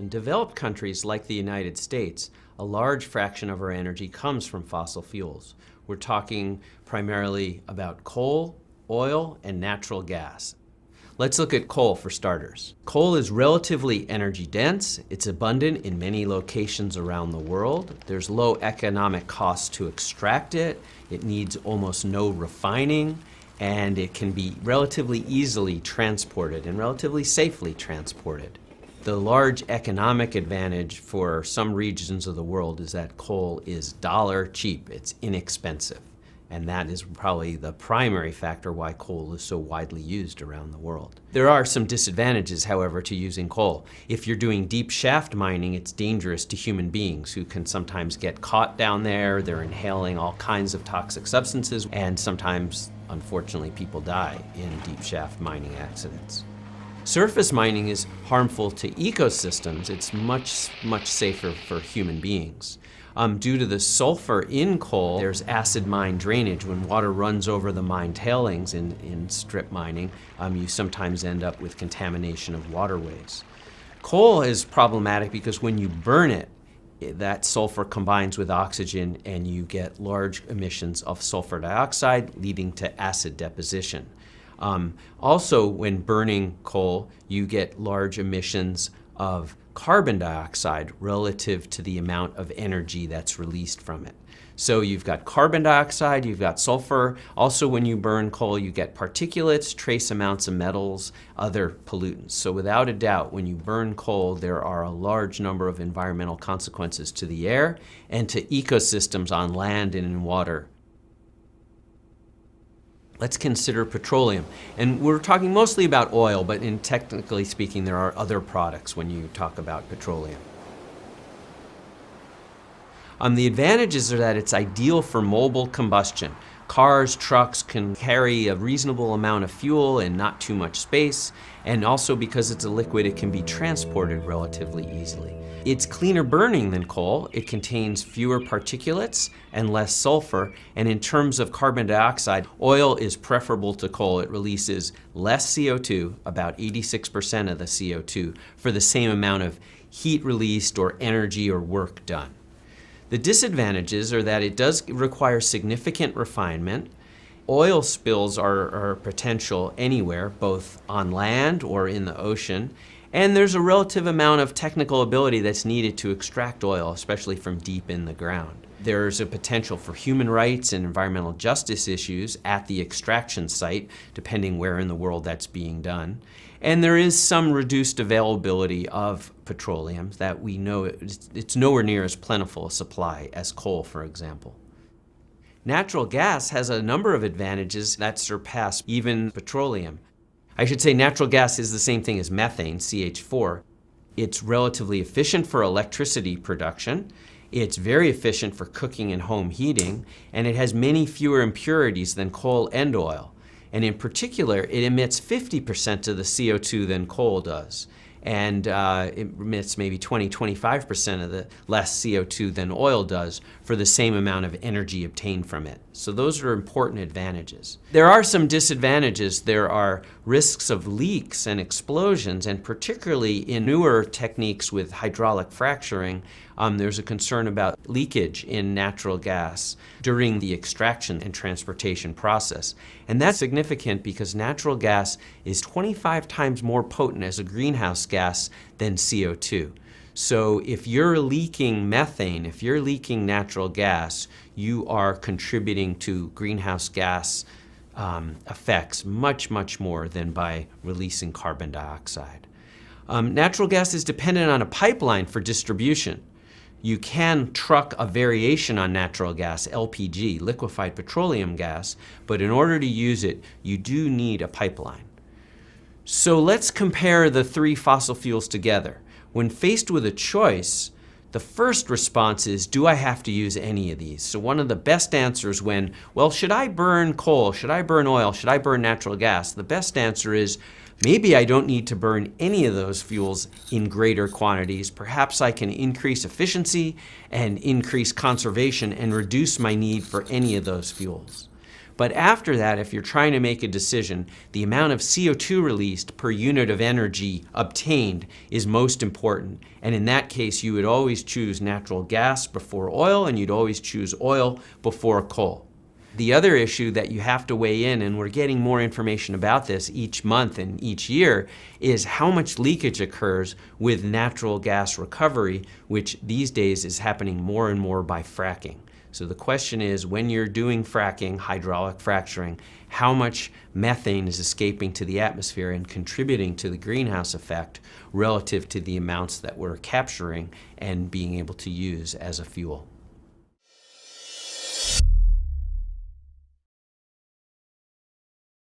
In developed countries like the United States, a large fraction of our energy comes from fossil fuels. We're talking primarily about coal, oil, and natural gas. Let's look at coal for starters. Coal is relatively energy dense. It's abundant in many locations around the world. There's low economic cost to extract it. It needs almost no refining, and it can be relatively easily transported and relatively safely transported. The large economic advantage for some regions of the world is that coal is dollar cheap. It's inexpensive. And that is probably the primary factor why coal is so widely used around the world. There are some disadvantages, however, to using coal. If you're doing deep shaft mining, it's dangerous to human beings who can sometimes get caught down there. They're inhaling all kinds of toxic substances, and sometimes, unfortunately, people die in deep shaft mining accidents. Surface mining is harmful to ecosystems. It's much safer for human beings. Due to the sulfur in coal, there's acid mine drainage. When water runs over the mine tailings in strip mining, you sometimes end up with contamination of waterways. Coal is problematic because when you burn it, that sulfur combines with oxygen and you get large emissions of sulfur dioxide, leading to acid deposition. Also, when burning coal, you get large emissions of carbon dioxide relative to the amount of energy that's released from it. So you've got carbon dioxide, you've got sulfur. Also, when you burn coal, you get particulates, trace amounts of metals, other pollutants. So without a doubt, when you burn coal, there are a large number of environmental consequences to the air and to ecosystems on land and in water. Let's consider petroleum. And we're talking mostly about oil, but technically speaking, there are other products when you talk about petroleum. The advantages are that it's ideal for mobile combustion. Cars, trucks can carry a reasonable amount of fuel in not too much space, and also because it's a liquid, it can be transported relatively easily. It's cleaner burning than coal. It contains fewer particulates and less sulfur, and in terms of carbon dioxide, oil is preferable to coal. It releases less CO2, about 86% of the CO2, for the same amount of heat released or energy or work done. The disadvantages are that it does require significant refinement. Oil spills are potential anywhere, both on land or in the ocean. And there's a relative amount of technical ability that's needed to extract oil, especially from deep in the ground. There's a potential for human rights and environmental justice issues at the extraction site, depending where in the world that's being done. And there is some reduced availability of petroleum that we know it's nowhere near as plentiful a supply as coal, for example. Natural gas has a number of advantages that surpass even petroleum. I should say natural gas is the same thing as methane, CH4. It's relatively efficient for electricity production. It's very efficient for cooking and home heating, and it has many fewer impurities than coal and oil. And in particular, it emits 50% of the CO2 than coal does. And it emits maybe 20-25% of the less CO2 than oil does for the same amount of energy obtained from it. So those are important advantages. There are some disadvantages. There are risks of leaks and explosions, and particularly in newer techniques with hydraulic fracturing, there's a concern about leakage in natural gas during the extraction and transportation process. And that's significant because natural gas is 25 times more potent as a greenhouse gas than CO2. So if you're leaking methane, if you're leaking natural gas, you are contributing to greenhouse gas effects much more than by releasing carbon dioxide. Natural gas is dependent on a pipeline for distribution. You can truck a variation on natural gas, LPG, liquefied petroleum gas, but in order to use it, you do need a pipeline. So let's compare the three fossil fuels together. When faced with a choice, the first response is, do I have to use any of these? So one of the best answers when, well, should I burn coal? Should I burn oil? Should I burn natural gas? The best answer is, maybe I don't need to burn any of those fuels in greater quantities. Perhaps I can increase efficiency and increase conservation and reduce my need for any of those fuels. But after that, if you're trying to make a decision, the amount of CO2 released per unit of energy obtained is most important. And in that case, you would always choose natural gas before oil, and you'd always choose oil before coal. The other issue that you have to weigh in, and we're getting more information about this each month and each year, is how much leakage occurs with natural gas recovery, which these days is happening more and more by fracking. So the question is, when you're doing fracking, hydraulic fracturing, how much methane is escaping to the atmosphere and contributing to the greenhouse effect relative to the amounts that we're capturing and being able to use as a fuel.